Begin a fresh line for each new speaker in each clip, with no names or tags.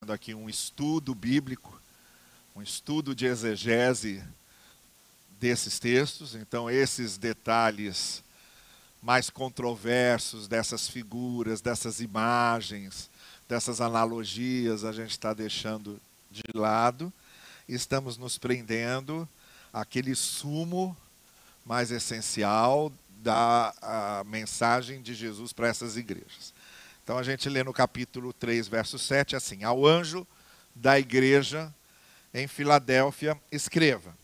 fazendo aqui um estudo bíblico, um estudo de exegese desses textos. Então, esses detalhes mais controversos dessas figuras, dessas imagens, dessas analogias, a gente está deixando de lado e estamos nos prendendo àquele sumo mais essencial da mensagem de Jesus para essas igrejas. Então a gente lê no capítulo 3, verso 7, assim: ao anjo da igreja em Filadélfia, escreva: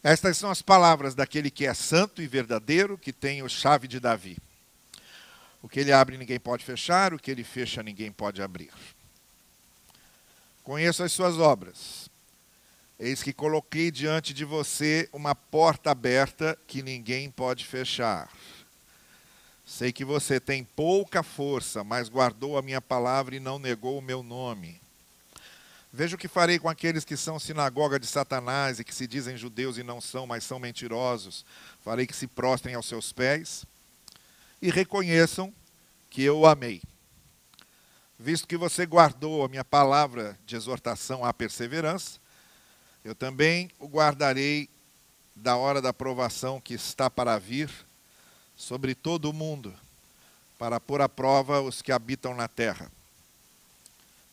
estas são as palavras daquele que é santo e verdadeiro, que tem a chave de Davi. O que ele abre ninguém pode fechar, o que ele fecha ninguém pode abrir. Conheço as suas obras. Eis que coloquei diante de você uma porta aberta que ninguém pode fechar. Sei que você tem pouca força, mas guardou a minha palavra e não negou o meu nome. Veja o que farei com aqueles que são sinagoga de Satanás e que se dizem judeus e não são, mas são mentirosos. Farei que se prostrem aos seus pés e reconheçam que eu o amei. Visto que você guardou a minha palavra de exortação à perseverança, eu também o guardarei da hora da provação que está para vir sobre todo o mundo, para pôr à prova os que habitam na terra.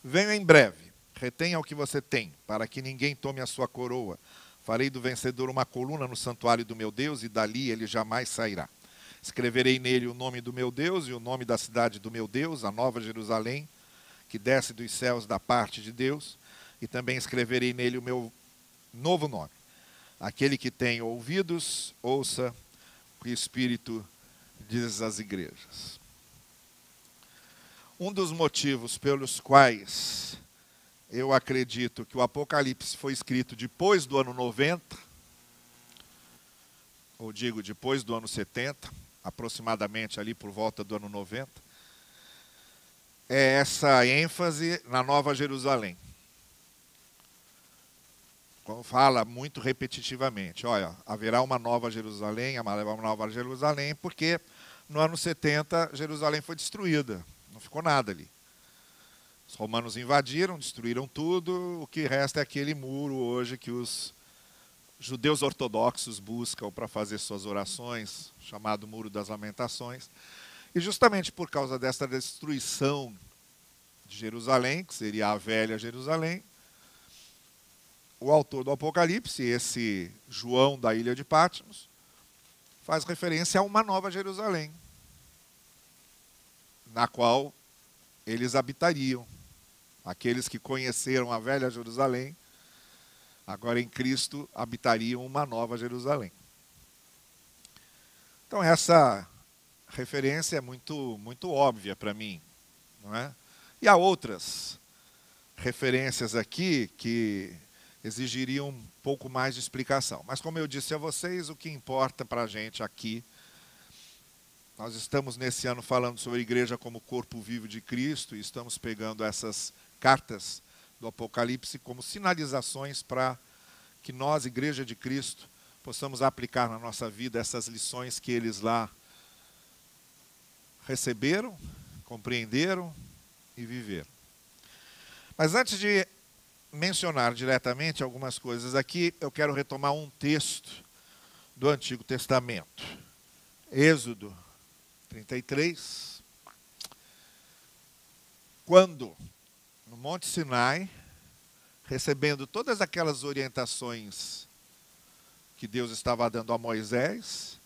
Venho em breve, retenha o que você tem, para que ninguém tome a sua coroa. Farei do vencedor uma coluna no santuário do meu Deus, e dali ele jamais sairá. Escreverei nele o nome do meu Deus e o nome da cidade do meu Deus, a Nova Jerusalém, que desce dos céus da parte de Deus, e também escreverei nele o meu novo nome. Aquele que tem ouvidos, ouça o que o Espírito diz às igrejas. Um dos motivos pelos quais eu acredito que o Apocalipse foi escrito depois do ano 90, ou digo, depois do ano 70, aproximadamente ali por volta do ano 90, é essa ênfase na Nova Jerusalém. Como fala muito repetitivamente, olha, haverá uma Nova Jerusalém, porque no ano 70 Jerusalém foi destruída, não ficou nada ali. Os romanos invadiram, destruíram tudo, o que resta é aquele muro hoje que os judeus ortodoxos buscam para fazer suas orações, chamado Muro das Lamentações. E justamente por causa dessa destruição de Jerusalém, que seria a velha Jerusalém, o autor do Apocalipse, esse João da ilha de Patmos, faz referência a uma nova Jerusalém, na qual eles habitariam. Aqueles que conheceram a velha Jerusalém, agora em Cristo, habitariam uma nova Jerusalém. Então essa referência é muito óbvia para mim, não é? E há outras referências aqui que exigiriam um pouco mais de explicação. Mas como eu disse a vocês, o que importa para a gente aqui, nós estamos nesse ano falando sobre a igreja como corpo vivo de Cristo e estamos pegando essas cartas do Apocalipse como sinalizações para que nós, igreja de Cristo, possamos aplicar na nossa vida essas lições que eles lá receberam, compreenderam e viveram. Mas antes de mencionar diretamente algumas coisas aqui, eu quero retomar um texto do Antigo Testamento. Êxodo 33. Quando, no Monte Sinai, recebendo todas aquelas orientações que Deus estava dando a Moisés,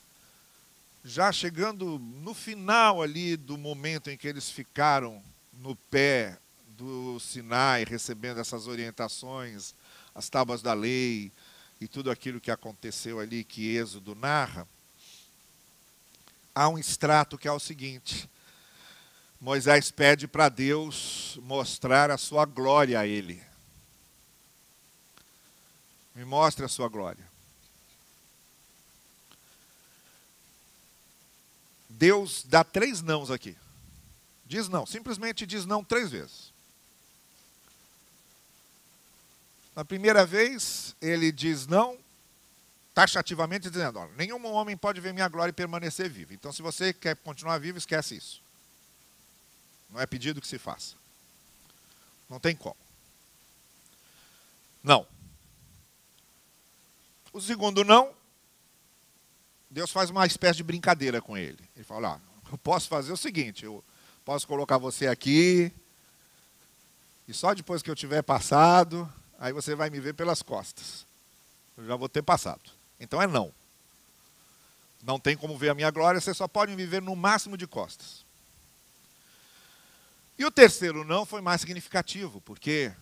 já chegando no final ali do momento em que eles ficaram no pé do Sinai, recebendo essas orientações, as tábuas da lei e tudo aquilo que aconteceu ali, que Êxodo narra, há um extrato que é o seguinte: Moisés pede para Deus mostrar a sua glória a ele. Me mostre a sua glória. Deus dá 3 nãos aqui. Diz não, simplesmente diz não 3 vezes. Na primeira vez, ele diz não, taxativamente dizendo, olha, nenhum homem pode ver minha glória e permanecer vivo. Então, se você quer continuar vivo, esquece isso. Não é pedido que se faça. Não tem como. Não. O segundo não, Deus faz uma espécie de brincadeira com ele. Ele fala, eu posso fazer o seguinte, eu posso colocar você aqui, e só depois que eu tiver passado, aí você vai me ver pelas costas. Eu já vou ter passado. Então é não. Não tem como ver a minha glória, você só pode me ver no máximo de costas. E o terceiro não foi mais significativo, porque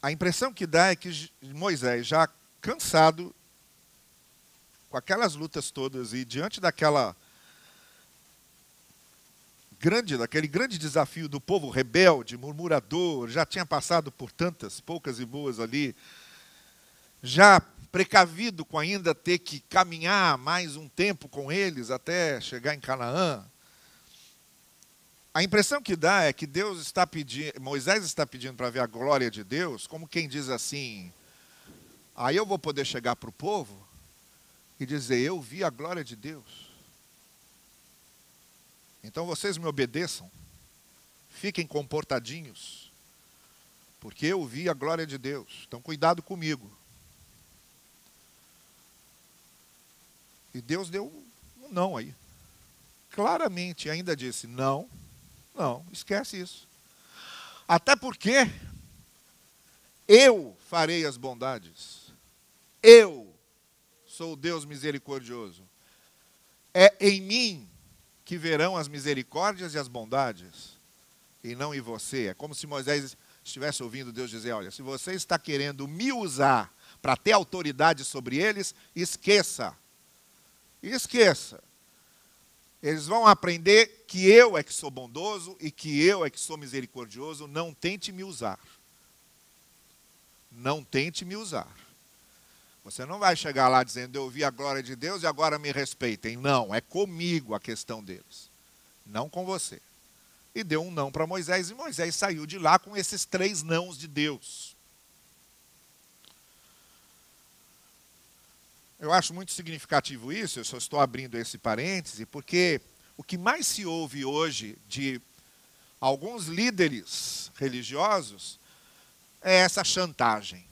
a impressão que dá é que Moisés, já cansado, com aquelas lutas todas e diante daquele grande desafio do povo rebelde, murmurador, já tinha passado por tantas, poucas e boas ali, já precavido com ainda ter que caminhar mais um tempo com eles até chegar em Canaã. A impressão que dá é que Moisés está pedindo para ver a glória de Deus, como quem diz assim, aí eu vou poder chegar para o povo e dizer, eu vi a glória de Deus. Então vocês me obedeçam, fiquem comportadinhos, porque eu vi a glória de Deus. Então cuidado comigo. E Deus deu um não aí. Claramente ainda disse, não, esquece isso. Até porque eu farei as bondades. Eu sou o Deus misericordioso. É em mim que verão as misericórdias e as bondades, e não em você. É como se Moisés estivesse ouvindo Deus dizer, olha, se você está querendo me usar para ter autoridade sobre eles, esqueça. Esqueça. Eles vão aprender que eu é que sou bondoso e que eu é que sou misericordioso. Não tente me usar. Não tente me usar. Você não vai chegar lá dizendo, eu vi a glória de Deus e agora me respeitem. Não, é comigo a questão deles. Não com você. E deu um não para Moisés, e Moisés saiu de lá com esses 3 nãos de Deus. Eu acho muito significativo isso, eu só estou abrindo esse parêntese, porque o que mais se ouve hoje de alguns líderes religiosos é essa chantagem.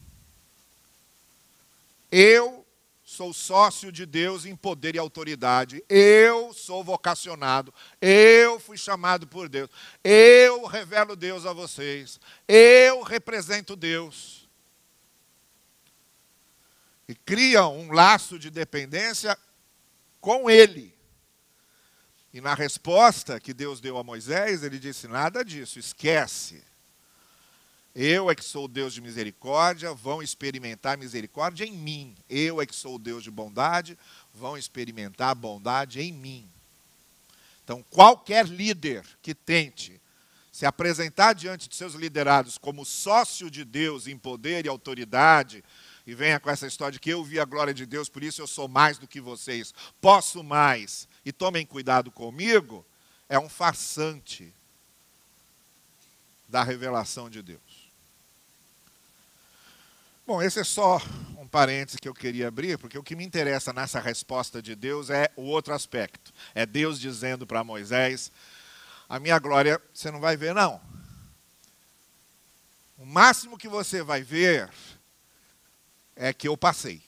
Eu sou sócio de Deus em poder e autoridade, eu sou vocacionado, eu fui chamado por Deus, eu revelo Deus a vocês, eu represento Deus. E cria um laço de dependência com ele. E na resposta que Deus deu a Moisés, ele disse, nada disso, esquece. Eu é que sou o Deus de misericórdia, vão experimentar misericórdia em mim. Eu é que sou o Deus de bondade, vão experimentar a bondade em mim. Então, qualquer líder que tente se apresentar diante de seus liderados como sócio de Deus em poder e autoridade, e venha com essa história de que eu vi a glória de Deus, por isso eu sou mais do que vocês, posso mais, e tomem cuidado comigo, é um farsante da revelação de Deus. Bom, esse é só um parêntese que eu queria abrir, porque o que me interessa nessa resposta de Deus é o outro aspecto. É Deus dizendo para Moisés, a minha glória você não vai ver, não. O máximo que você vai ver é que eu passei.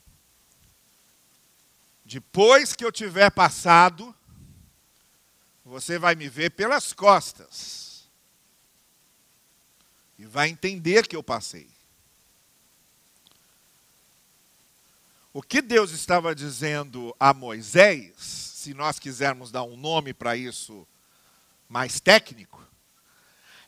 Depois que eu tiver passado, você vai me ver pelas costas. E vai entender que eu passei. O que Deus estava dizendo a Moisés, se nós quisermos dar um nome para isso mais técnico,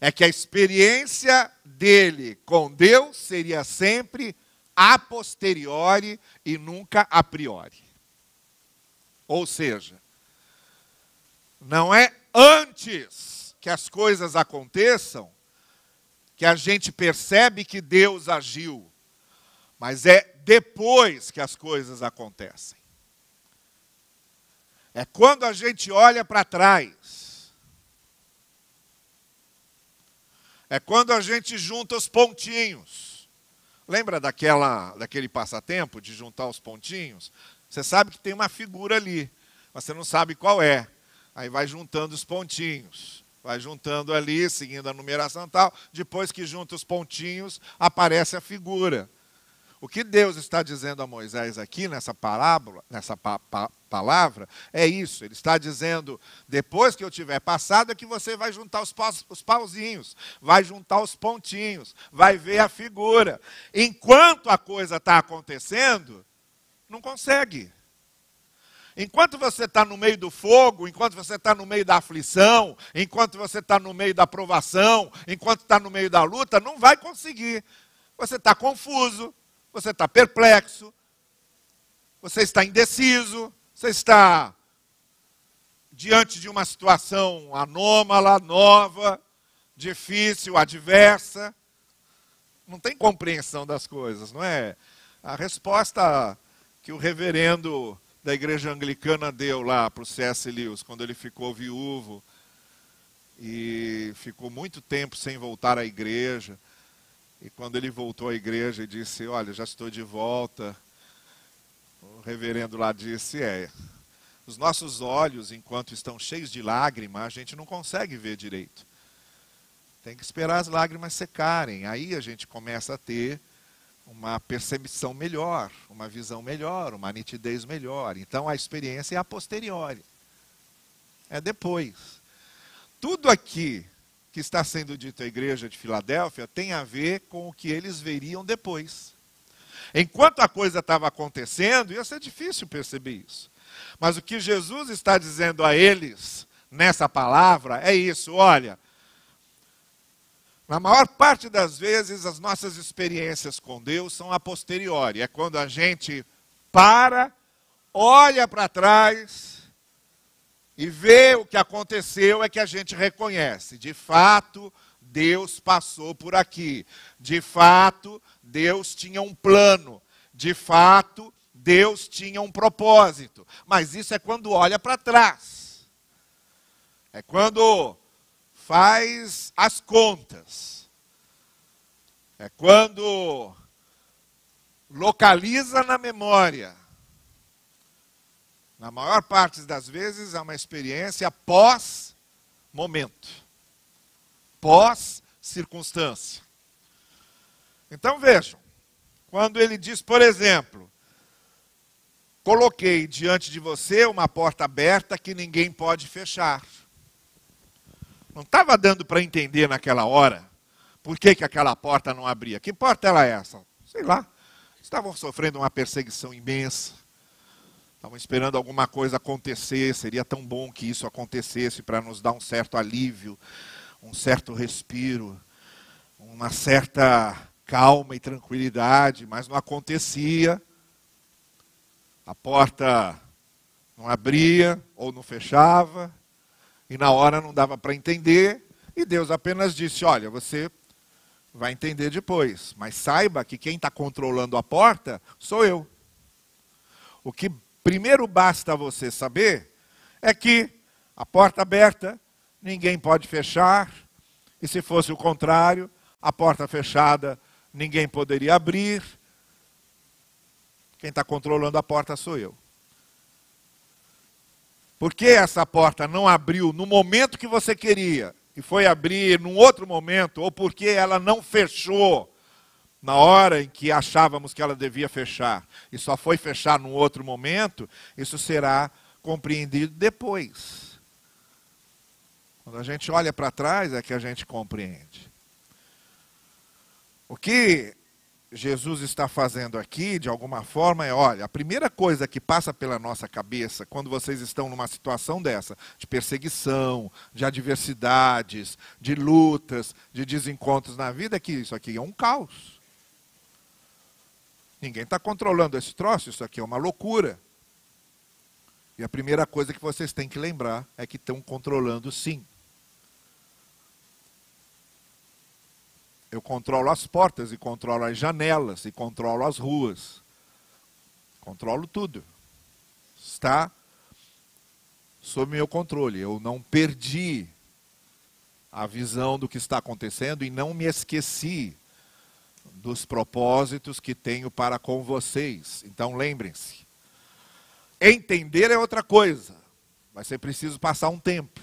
é que a experiência dele com Deus seria sempre a posteriori e nunca a priori. Ou seja, não é antes que as coisas aconteçam que a gente percebe que Deus agiu, mas é depois que as coisas acontecem. É quando a gente olha para trás. É quando a gente junta os pontinhos. Lembra daquele passatempo de juntar os pontinhos? Você sabe que tem uma figura ali, mas você não sabe qual é. Aí vai juntando os pontinhos. Vai juntando ali, seguindo a numeração e tal. Depois que junta os pontinhos, aparece a figura. O que Deus está dizendo a Moisés aqui nessa parábola, nessa palavra, é isso. Ele está dizendo, depois que eu tiver passado, é que você vai juntar os pauzinhos, vai juntar os pontinhos, vai ver a figura. Enquanto a coisa está acontecendo, não consegue. Enquanto você está no meio do fogo, enquanto você está no meio da aflição, enquanto você está no meio da provação, enquanto está no meio da luta, não vai conseguir. Você está confuso, você está perplexo, você está indeciso, você está diante de uma situação anômala, nova, difícil, adversa. Não tem compreensão das coisas, não é? A resposta que o reverendo da igreja anglicana deu lá para o C.S. Lewis, quando ele ficou viúvo e ficou muito tempo sem voltar à igreja. E quando ele voltou à igreja e disse, olha, já estou de volta, o reverendo lá disse, os nossos olhos, enquanto estão cheios de lágrimas, a gente não consegue ver direito. Tem que esperar as lágrimas secarem. Aí a gente começa a ter uma percepção melhor, uma visão melhor, uma nitidez melhor. Então a experiência é a posteriori. É depois. Tudo aqui que está sendo dito à igreja de Filadélfia tem a ver com o que eles veriam depois. Enquanto a coisa estava acontecendo, ia ser difícil perceber isso. Mas o que Jesus está dizendo a eles nessa palavra é isso, olha, na maior parte das vezes as nossas experiências com Deus são a posteriori. É quando a gente para, olha para trás e vê o que aconteceu, é que a gente reconhece. De fato, Deus passou por aqui. De fato, Deus tinha um plano. De fato, Deus tinha um propósito. Mas isso é quando olha para trás. É quando faz as contas. É quando localiza na memória. Na maior parte das vezes é uma experiência pós-momento, pós-circunstância. Então vejam, quando ele diz, por exemplo, coloquei diante de você uma porta aberta que ninguém pode fechar. Não estava dando para entender naquela hora por que aquela porta não abria. Que porta era essa? Sei lá. Estavam sofrendo uma perseguição imensa. Estavam esperando alguma coisa acontecer, seria tão bom que isso acontecesse para nos dar um certo alívio, um certo respiro, uma certa calma e tranquilidade, mas não acontecia. A porta não abria ou não fechava, e na hora não dava para entender, e Deus apenas disse, olha, você vai entender depois, mas saiba que quem está controlando a porta sou eu. O que primeiro basta você saber é que a porta aberta ninguém pode fechar, e se fosse o contrário, a porta fechada ninguém poderia abrir. Quem está controlando a porta sou eu. Por que essa porta não abriu no momento que você queria e foi abrir num outro momento, ou porque ela não fechou na hora em que achávamos que ela devia fechar, e só foi fechar num outro momento, isso será compreendido depois. Quando a gente olha para trás é que a gente compreende. O que Jesus está fazendo aqui, de alguma forma, é, olha, a primeira coisa que passa pela nossa cabeça, quando vocês estão numa situação dessa, de perseguição, de adversidades, de lutas, de desencontros na vida, é que isso aqui é um caos. Ninguém está controlando esse troço, isso aqui é uma loucura. E a primeira coisa que vocês têm que lembrar é que estão controlando sim. Eu controlo as portas, e controlo as janelas, e controlo as ruas. Controlo tudo. Está sob meu controle. Eu não perdi a visão do que está acontecendo e não me esqueci dos propósitos que tenho para com vocês. Então lembrem-se. Entender é outra coisa. Vai ser preciso passar um tempo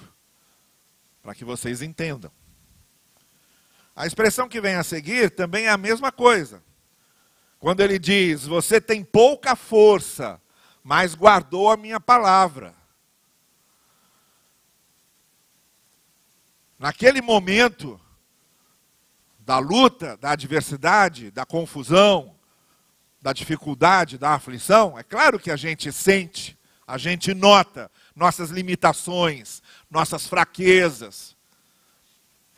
para que vocês entendam. A expressão que vem a seguir também é a mesma coisa. Quando ele diz, você tem pouca força, mas guardou a minha palavra. Naquele momento da luta, da adversidade, da confusão, da dificuldade, da aflição, é claro que a gente sente, a gente nota nossas limitações, nossas fraquezas.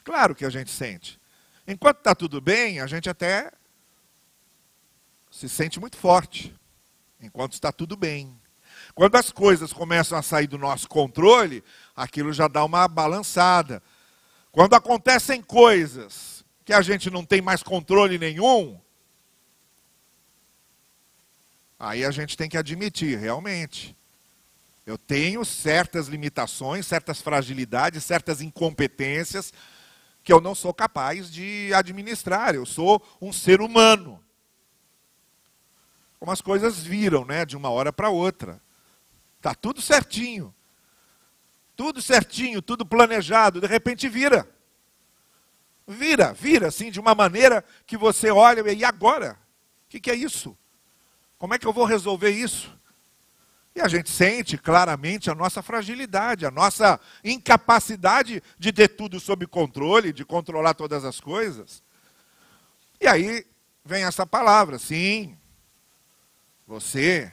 Claro que a gente sente. Enquanto está tudo bem, a gente até se sente muito forte. Enquanto está tudo bem. Quando as coisas começam a sair do nosso controle, aquilo já dá uma balançada. Quando acontecem coisas que a gente não tem mais controle nenhum, aí a gente tem que admitir, realmente. Eu tenho certas limitações, certas fragilidades, certas incompetências que eu não sou capaz de administrar. Eu sou um ser humano. Como as coisas viram, né, de uma hora para outra. Está tudo certinho. Tudo certinho, tudo planejado. De repente vira. Vira, assim, de uma maneira que você olha, e agora? O que é isso? Como é que eu vou resolver isso? E a gente sente claramente a nossa fragilidade, a nossa incapacidade de ter tudo sob controle, de controlar todas as coisas. E aí vem essa palavra, sim, você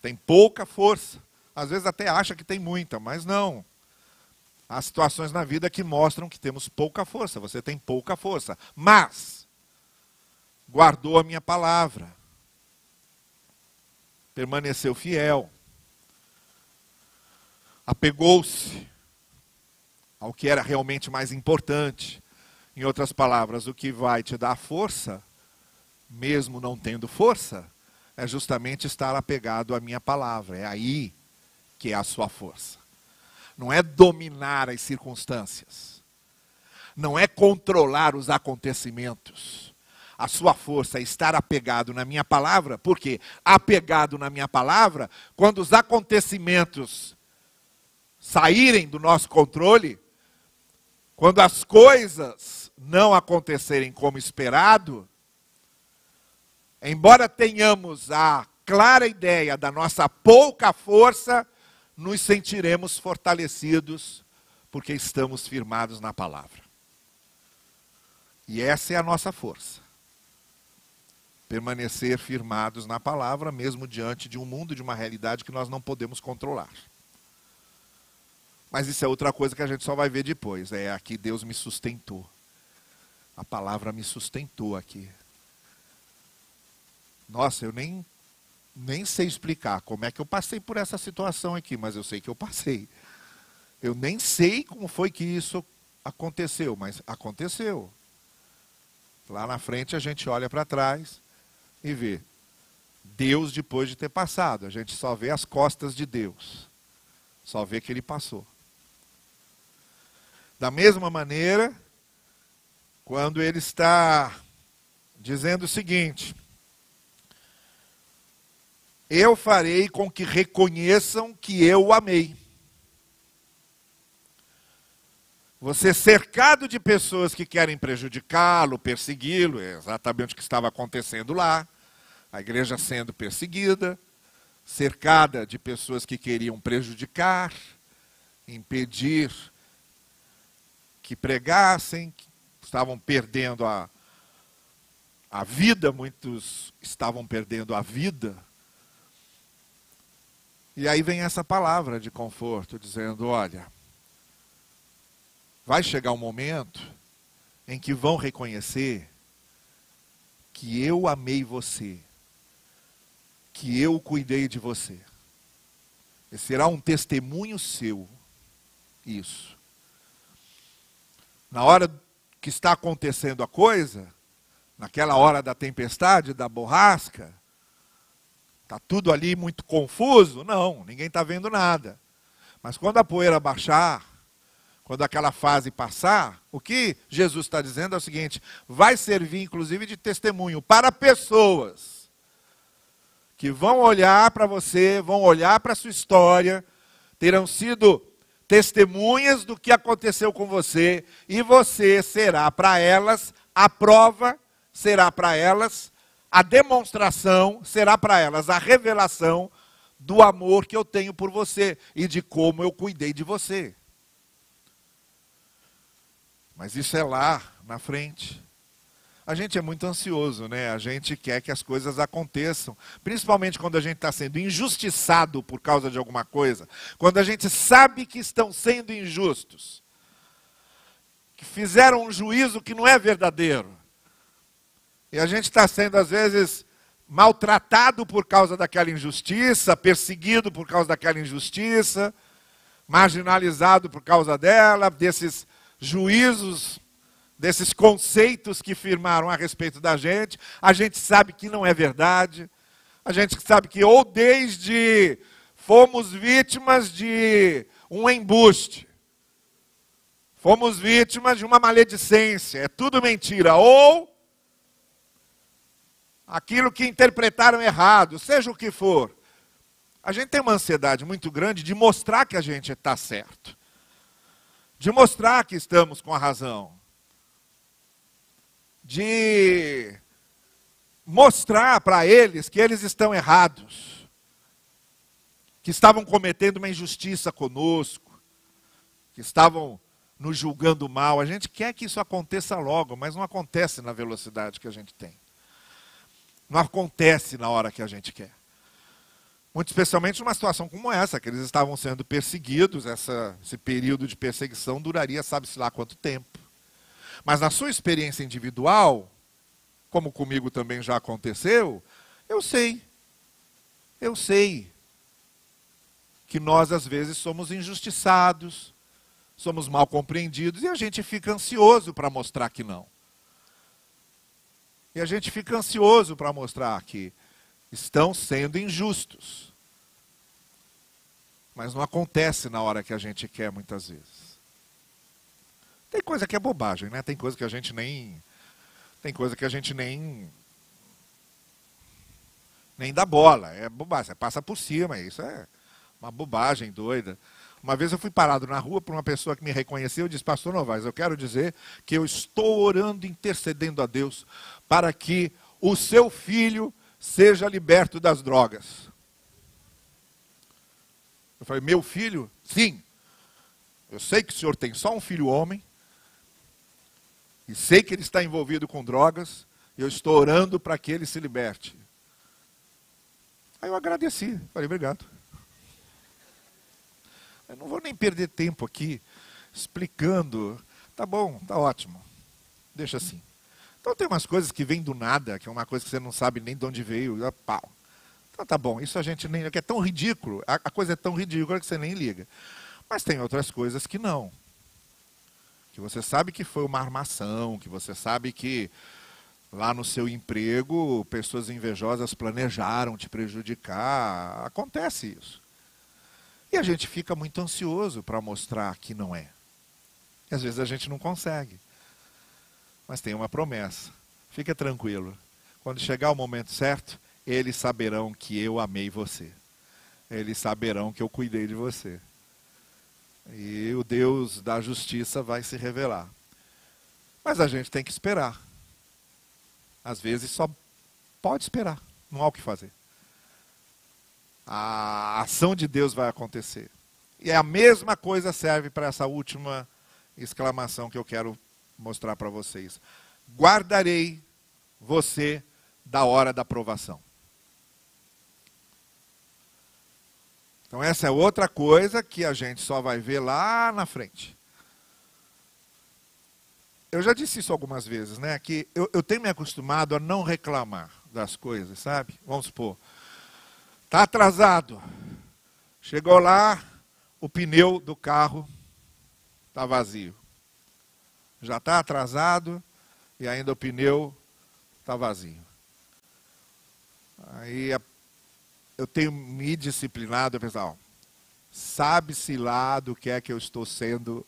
tem pouca força. Às vezes até acha que tem muita, mas não. Há situações na vida que mostram que temos pouca força. Você tem pouca força. Mas guardou a minha palavra. Permaneceu fiel. Apegou-se ao que era realmente mais importante. Em outras palavras, o que vai te dar força, mesmo não tendo força, é justamente estar apegado à minha palavra. É aí que é a sua força. Não é dominar as circunstâncias. Não é controlar os acontecimentos. A sua força é estar apegado na minha palavra, porque apegado na minha palavra, quando os acontecimentos saírem do nosso controle, quando as coisas não acontecerem como esperado, embora tenhamos a clara ideia da nossa pouca força, nos sentiremos fortalecidos, porque estamos firmados na palavra. E essa é a nossa força. Permanecer firmados na palavra, mesmo diante de um mundo, de uma realidade que nós não podemos controlar. Mas isso é outra coisa que a gente só vai ver depois. É aqui Deus me sustentou. A palavra me sustentou aqui. Nossa, eu nem sei explicar como é que eu passei por essa situação aqui, mas eu sei que eu passei. Eu nem sei como foi que isso aconteceu, mas aconteceu. Lá na frente a gente olha para trás e vê Deus depois de ter passado. A gente só vê as costas de Deus. Só vê que Ele passou. Da mesma maneira, quando Ele está dizendo o seguinte: eu farei com que reconheçam que eu o amei. Você cercado de pessoas que querem prejudicá-lo, persegui-lo, é exatamente o que estava acontecendo lá. A igreja sendo perseguida, cercada de pessoas que queriam prejudicar, impedir que pregassem, que estavam perdendo a vida, muitos estavam perdendo a vida. E aí vem essa palavra de conforto, dizendo, olha, vai chegar um momento em que vão reconhecer que eu amei você, que eu cuidei de você. E será um testemunho seu, isso. Na hora que está acontecendo a coisa, naquela hora da tempestade, da borrasca, está tudo ali muito confuso? Não, ninguém está vendo nada. Mas quando a poeira baixar, quando aquela fase passar, o que Jesus está dizendo é o seguinte: vai servir inclusive de testemunho para pessoas que vão olhar para você, vão olhar para a sua história, testemunhas do que aconteceu com você, e você será para elas a prova, será para elas a demonstração, será para elas a revelação do amor que eu tenho por você e de como eu cuidei de você. Mas isso é lá na frente. A gente é muito ansioso, né? A gente quer que as coisas aconteçam. Principalmente quando a gente está sendo injustiçado por causa de alguma coisa. Quando a gente sabe que estão sendo injustos. Que fizeram um juízo que não é verdadeiro. E a gente está sendo, às vezes, maltratado por causa daquela injustiça, perseguido por causa daquela injustiça, marginalizado por causa dela, desses juízos, desses conceitos que firmaram a respeito da gente. A gente sabe que não é verdade. A gente sabe que ou desde fomos vítimas de um embuste, fomos vítimas de uma maledicência, é tudo mentira, ou aquilo que interpretaram errado, seja o que for. A gente tem uma ansiedade muito grande de mostrar que a gente está certo, de mostrar que estamos com a razão, de mostrar para eles que eles estão errados, que estavam cometendo uma injustiça conosco, que estavam nos julgando mal. A gente quer que isso aconteça logo, mas não acontece na velocidade que a gente tem. Não acontece na hora que a gente quer. Muito especialmente numa situação como essa, que eles estavam sendo perseguidos, esse período de perseguição duraria sabe-se lá quanto tempo. Mas na sua experiência individual, como comigo também já aconteceu, eu sei que nós às vezes somos injustiçados, somos mal compreendidos, e a gente fica ansioso para mostrar que não. E a gente fica ansioso para mostrar que estão sendo injustos. Mas não acontece na hora que a gente quer, muitas vezes. Tem coisa que é bobagem, né? Tem coisa que a gente nem dá bola. É bobagem, você passa por cima, isso é uma bobagem doida. Uma vez eu fui parado na rua por uma pessoa que me reconheceu e disse: Pastor Novaes, eu quero dizer que eu estou orando, intercedendo a Deus para que o seu filho seja liberto das drogas. Eu falei: meu filho? Sim. Eu sei que o senhor tem só um filho homem, e sei que ele está envolvido com drogas, e eu estou orando para que ele se liberte. Aí eu agradeci, falei: obrigado. Eu não vou nem perder tempo aqui explicando. Tá bom, tá ótimo. Deixa assim. Então tem umas coisas que vêm do nada, que é uma coisa que você não sabe nem de onde veio. Pau. Então tá bom, isso a gente nem... que é tão ridículo, a coisa é tão ridícula que você nem liga. Mas tem outras coisas que não. Que você sabe que foi uma armação, que você sabe que lá no seu emprego pessoas invejosas planejaram te prejudicar. Acontece isso. E a gente fica muito ansioso para mostrar que não é. E às vezes a gente não consegue. Mas tem uma promessa. Fica tranquilo. Quando chegar o momento certo, eles saberão que eu amei você. Eles saberão que eu cuidei de você. E o Deus da justiça vai se revelar. Mas a gente tem que esperar. Às vezes só pode esperar. Não há o que fazer. A ação de Deus vai acontecer. E a mesma coisa serve para essa última exclamação que eu quero mostrar para vocês. Guardarei você da hora da provação. Então essa é outra coisa que a gente só vai ver lá na frente. Eu já disse isso algumas vezes, né? Que eu tenho me acostumado a não reclamar das coisas, sabe? Vamos supor, está atrasado. Chegou lá, o pneu do carro está vazio. Já está atrasado e ainda o pneu está vazio. Aí eu tenho me disciplinado a pensar, ó, sabe-se lá do que é que eu estou sendo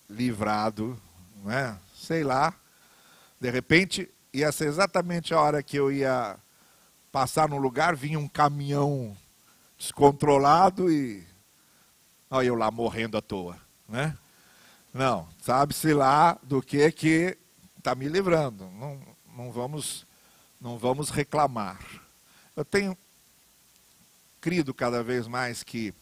livrado, não é? Sei lá. De repente, ia ser exatamente a hora que eu ia passar no lugar, vinha um caminhão descontrolado e Olha eu lá morrendo à toa, né? Não, sabe-se lá do que está me livrando. Não vamos reclamar. Eu tenho crido cada vez mais que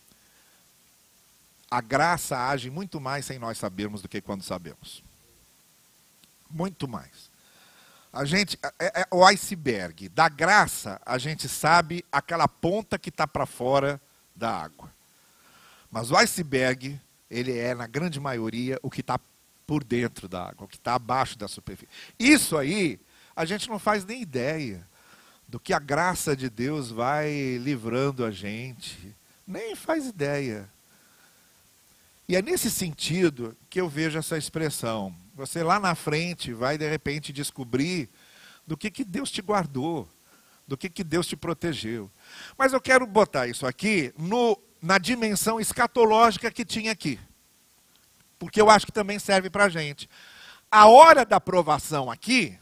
a graça age muito mais sem nós sabermos do que quando sabemos. Muito mais. A gente, é o iceberg. Da graça, a gente sabe aquela ponta que está para fora da água. Mas o iceberg, ele é, na grande maioria, o que está por dentro da água, o que está abaixo da superfície. Isso aí, a gente não faz nem ideia do que a graça de Deus vai livrando a gente. Nem faz ideia. E é nesse sentido que eu vejo essa expressão. Você lá na frente vai, de repente, descobrir do que Deus te guardou, do que Deus te protegeu. Mas eu quero botar isso aqui na dimensão escatológica que tinha aqui. Porque eu acho que também serve para a gente. A hora da provação aqui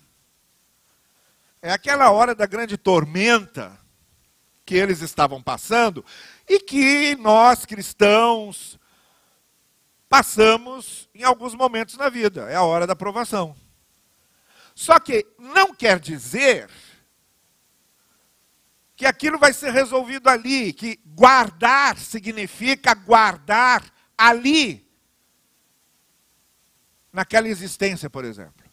é aquela hora da grande tormenta que eles estavam passando e que nós, cristãos, passamos em alguns momentos na vida. É a hora da provação. Só que não quer dizer que aquilo vai ser resolvido ali, que guardar significa guardar ali, naquela existência, por exemplo.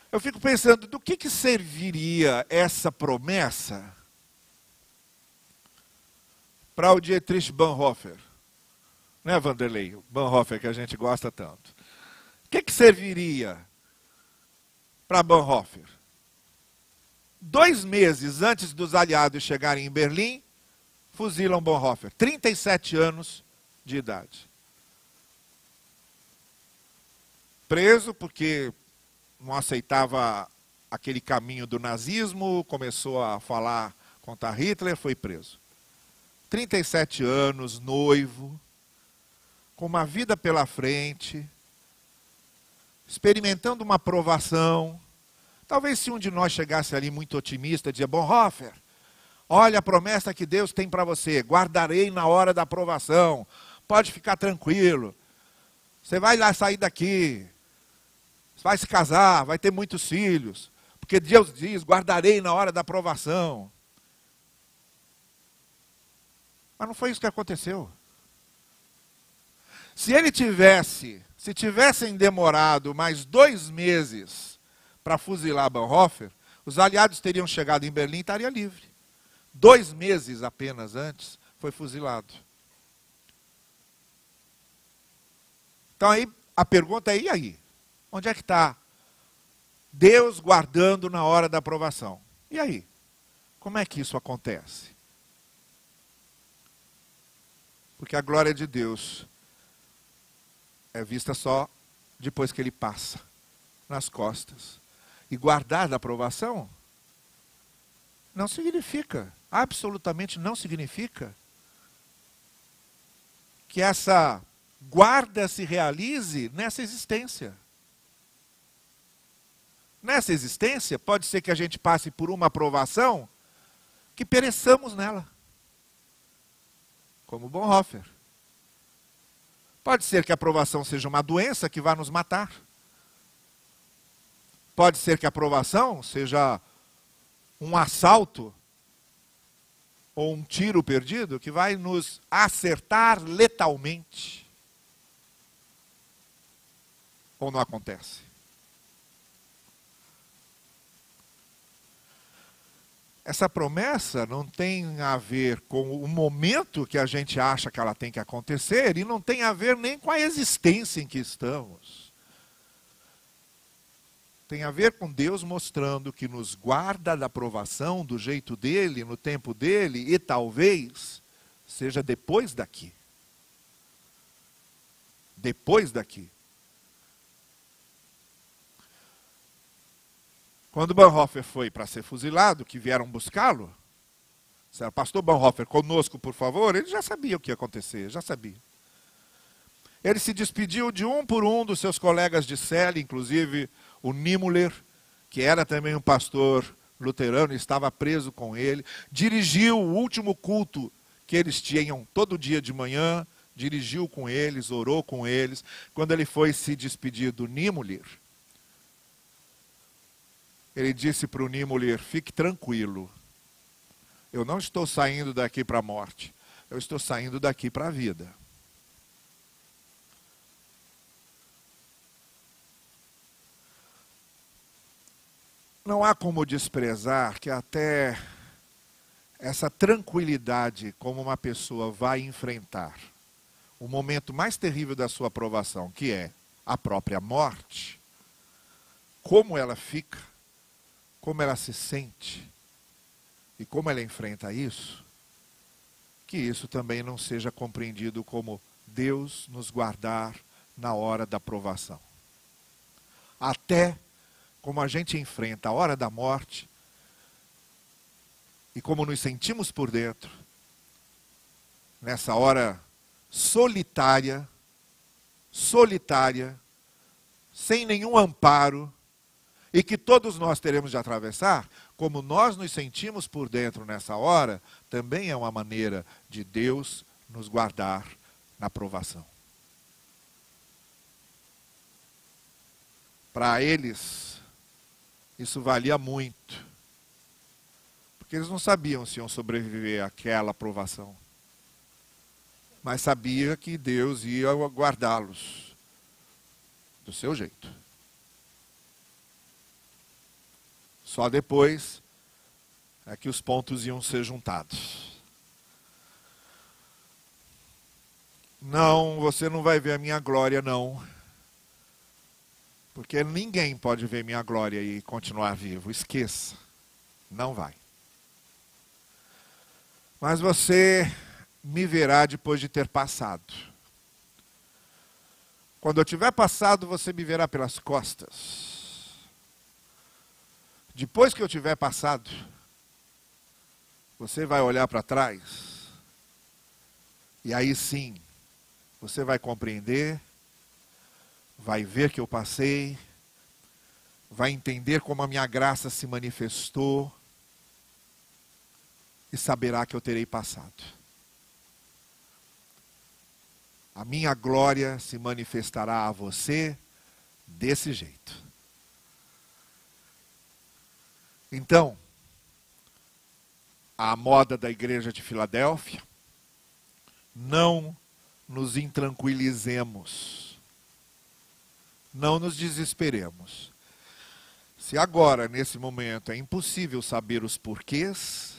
Eu fico pensando, do que serviria essa promessa para o Dietrich Bonhoeffer? Né, Vanderlei? O Bonhoeffer que a gente gosta tanto. O que serviria para Bonhoeffer? 2 meses antes dos aliados chegarem em Berlim, fuzilam Bonhoeffer. 37 anos de idade. Preso porque não aceitava aquele caminho do nazismo, começou a falar contra Hitler, foi preso. 37 anos, noivo, com uma vida pela frente, experimentando uma provação. Talvez se um de nós chegasse ali muito otimista, dizia, Bonhoeffer, olha a promessa que Deus tem para você, guardarei na hora da provação, pode ficar tranquilo, você vai lá sair daqui, vai se casar, vai ter muitos filhos, porque Deus diz, guardarei na hora da provação. Mas não foi isso que aconteceu. Se tivessem demorado mais 2 meses para fuzilar Bonhoeffer, os aliados teriam chegado em Berlim e estaria livre. 2 meses apenas antes, foi fuzilado. Então aí, a pergunta é, e aí? Onde é que está Deus guardando na hora da aprovação? E aí? Como é que isso acontece? Porque a glória de Deus é vista só depois que ele passa nas costas. E guardar da aprovação não significa, absolutamente não significa, que essa guarda se realize nessa existência. Nessa existência, pode ser que a gente passe por uma aprovação que pereçamos nela. Como Bonhoeffer. Pode ser que a aprovação seja uma doença que vá nos matar. Pode ser que a aprovação seja um assalto ou um tiro perdido que vai nos acertar letalmente. Ou não acontece? Essa promessa não tem a ver com o momento que a gente acha que ela tem que acontecer e não tem a ver nem com a existência em que estamos. Tem a ver com Deus mostrando que nos guarda da provação do jeito dele, no tempo dele, e talvez seja depois daqui. Depois daqui. Quando Bonhoeffer foi para ser fuzilado, que vieram buscá-lo, disseram, pastor Bonhoeffer, conosco, por favor, ele já sabia o que ia acontecer, já sabia. Ele se despediu de um por um dos seus colegas de cela, inclusive o Niemöller, que era também um pastor luterano, estava preso com ele, dirigiu o último culto que eles tinham todo dia de manhã, dirigiu com eles, orou com eles. Quando ele foi se despedir do Nímulir, ele disse para o Nímulir: fique tranquilo, eu não estou saindo daqui para a morte, eu estou saindo daqui para a vida. Não há como desprezar que até essa tranquilidade como uma pessoa vai enfrentar o momento mais terrível da sua provação, que é a própria morte, como ela fica, como ela se sente e como ela enfrenta isso, que isso também não seja compreendido como Deus nos guardar na hora da provação. Até como a gente enfrenta a hora da morte e como nos sentimos por dentro, nessa hora solitária, sem nenhum amparo, e que todos nós teremos de atravessar, como nós nos sentimos por dentro nessa hora, também é uma maneira de Deus nos guardar na provação. Para eles, isso valia muito, porque eles não sabiam se iam sobreviver àquela provação, mas sabia que Deus ia guardá-los do seu jeito. Só depois é que os pontos iam ser juntados. Não, você não vai ver a minha glória, não. Porque ninguém pode ver minha glória e continuar vivo. Esqueça. Não vai. Mas você me verá depois de ter passado. Quando eu tiver passado, você me verá pelas costas. Depois que eu tiver passado, você vai olhar para trás. E aí sim, você vai compreender, vai ver que eu passei, vai entender como a minha graça se manifestou e saberá que eu terei passado. A minha glória se manifestará a você desse jeito. Então, a moda da igreja de Filadélfia, não nos intranquilizemos, não nos desesperemos. Se agora, nesse momento, é impossível saber os porquês,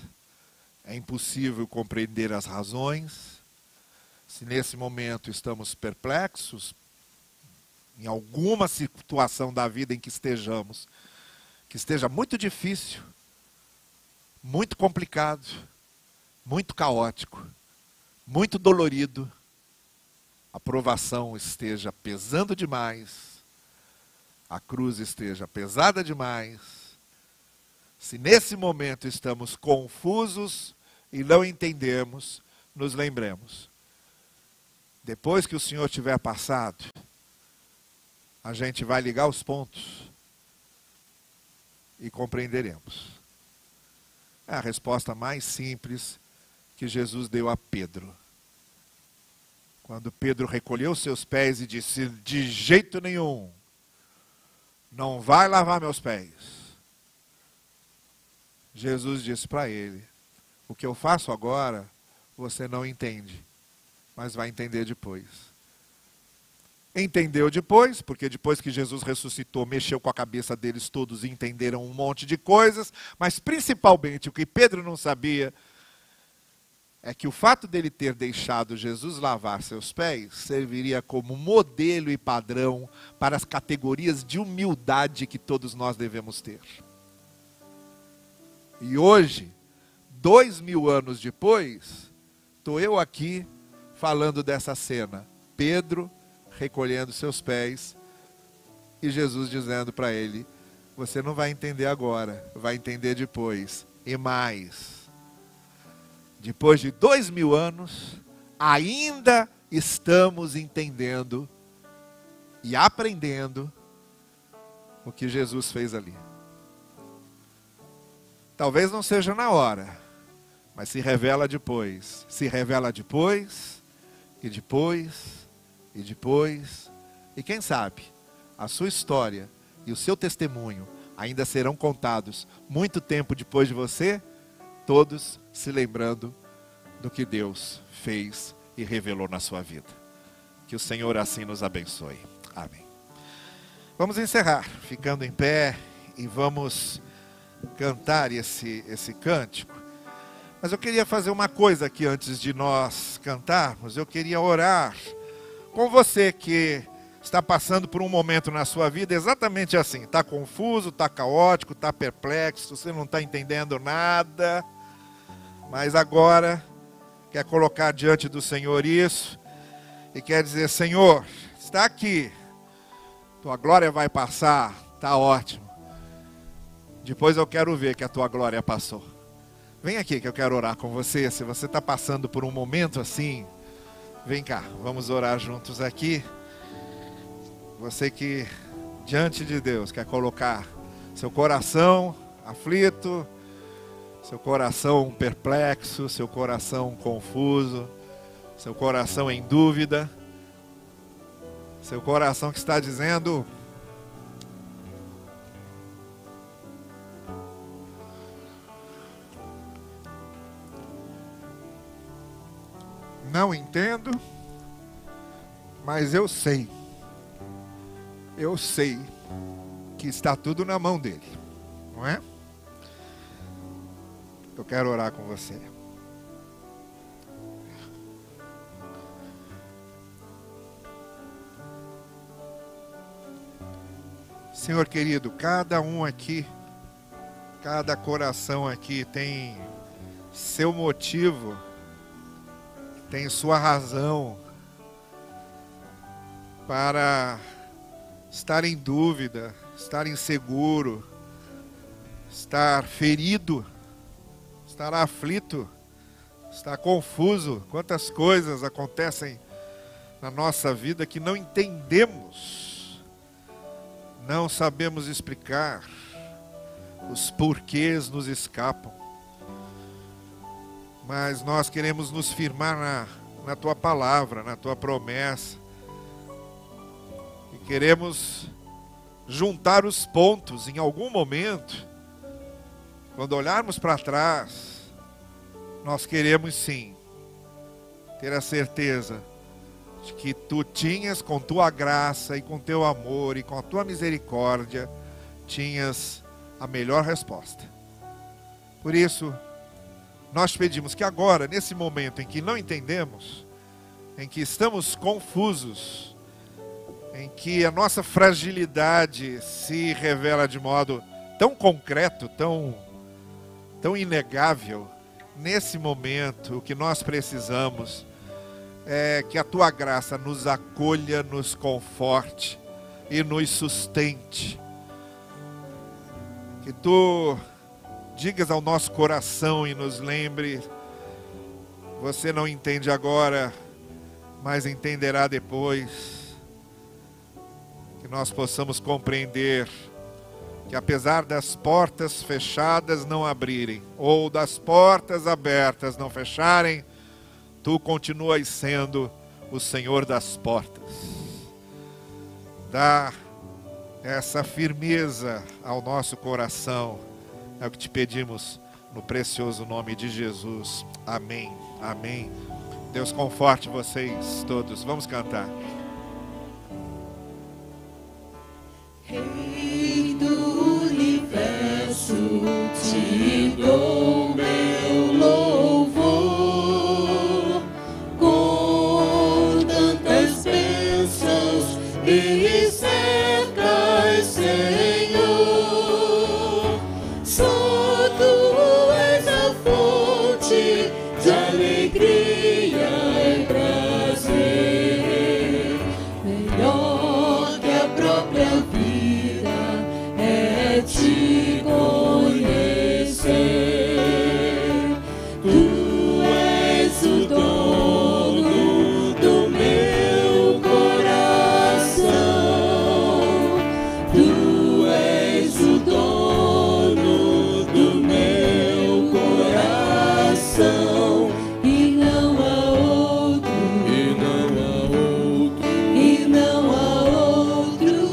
é impossível compreender as razões, se nesse momento estamos perplexos, em alguma situação da vida em que estejamos, que esteja muito difícil, muito complicado, muito caótico, muito dolorido, a provação esteja pesando demais, a cruz esteja pesada demais, se nesse momento estamos confusos e não entendemos, nos lembremos. Depois que o Senhor tiver passado, a gente vai ligar os pontos e compreenderemos. É a resposta mais simples que Jesus deu a Pedro. Quando Pedro recolheu seus pés e disse: de jeito nenhum, não vai lavar meus pés. Jesus disse para ele: o que eu faço agora, você não entende, mas vai entender depois. Entendeu depois, porque depois que Jesus ressuscitou, mexeu com a cabeça deles todos e entenderam um monte de coisas, mas principalmente o que Pedro não sabia é que o fato dele ter deixado Jesus lavar seus pés serviria como modelo e padrão para as categorias de humildade que todos nós devemos ter. E hoje, 2000 anos depois, estou eu aqui falando dessa cena. Pedro recolhendo seus pés e Jesus dizendo para ele: você não vai entender agora, vai entender depois. E mais, depois de 2000 anos, ainda estamos entendendo e aprendendo o que Jesus fez ali. Talvez não seja na hora, mas se revela depois. Se revela depois, e depois, e depois. E quem sabe, a sua história e o seu testemunho ainda serão contados muito tempo depois de você, todos se lembrando do que Deus fez e revelou na sua vida. Que o Senhor assim nos abençoe. Amém. Vamos encerrar, ficando em pé, e vamos cantar esse cântico. Mas eu queria fazer uma coisa aqui antes de nós cantarmos. Eu queria orar com você que está passando por um momento na sua vida exatamente assim. Está confuso, está caótico, está perplexo, você não está entendendo nada. Mas agora quer colocar diante do Senhor isso e quer dizer: Senhor, está aqui. Tua glória vai passar, está ótimo. Depois eu quero ver que a tua glória passou. Vem aqui que eu quero orar com você. Se você está passando por um momento assim, vem cá, vamos orar juntos aqui. Você que diante de Deus quer colocar seu coração aflito, seu coração perplexo, seu coração confuso, seu coração em dúvida, seu coração que está dizendo: não entendo, mas eu sei que está tudo na mão dele, não é? Eu quero orar com você. Senhor querido, cada um aqui, cada coração aqui tem seu motivo, tem sua razão para estar em dúvida, estar inseguro, estar ferido, estar aflito, estar confuso. Quantas coisas acontecem na nossa vida que não entendemos, não sabemos explicar, os porquês nos escapam. Mas nós queremos nos firmar na tua palavra, na tua promessa. E queremos juntar os pontos em algum momento. Quando olharmos para trás, nós queremos sim ter a certeza de que tu tinhas, com tua graça e com teu amor e com a tua misericórdia, tinhas a melhor resposta. Por isso, nós pedimos que agora, nesse momento em que não entendemos, em que estamos confusos, em que a nossa fragilidade se revela de modo tão concreto, tão inegável, nesse momento o que nós precisamos é que a tua graça nos acolha, nos conforte e nos sustente. Que tu digas ao nosso coração e nos lembre: você não entende agora, mas entenderá depois. Que nós possamos compreender que apesar das portas fechadas não abrirem, ou das portas abertas não fecharem, tu continuas sendo o Senhor das portas. Dá essa firmeza ao nosso coração. É o que te pedimos no precioso nome de Jesus. Amém. Amém. Deus conforte vocês todos. Vamos cantar.
Rei do universo, te dou meu louvor, com tantas bênçãos me cercas, Senhor.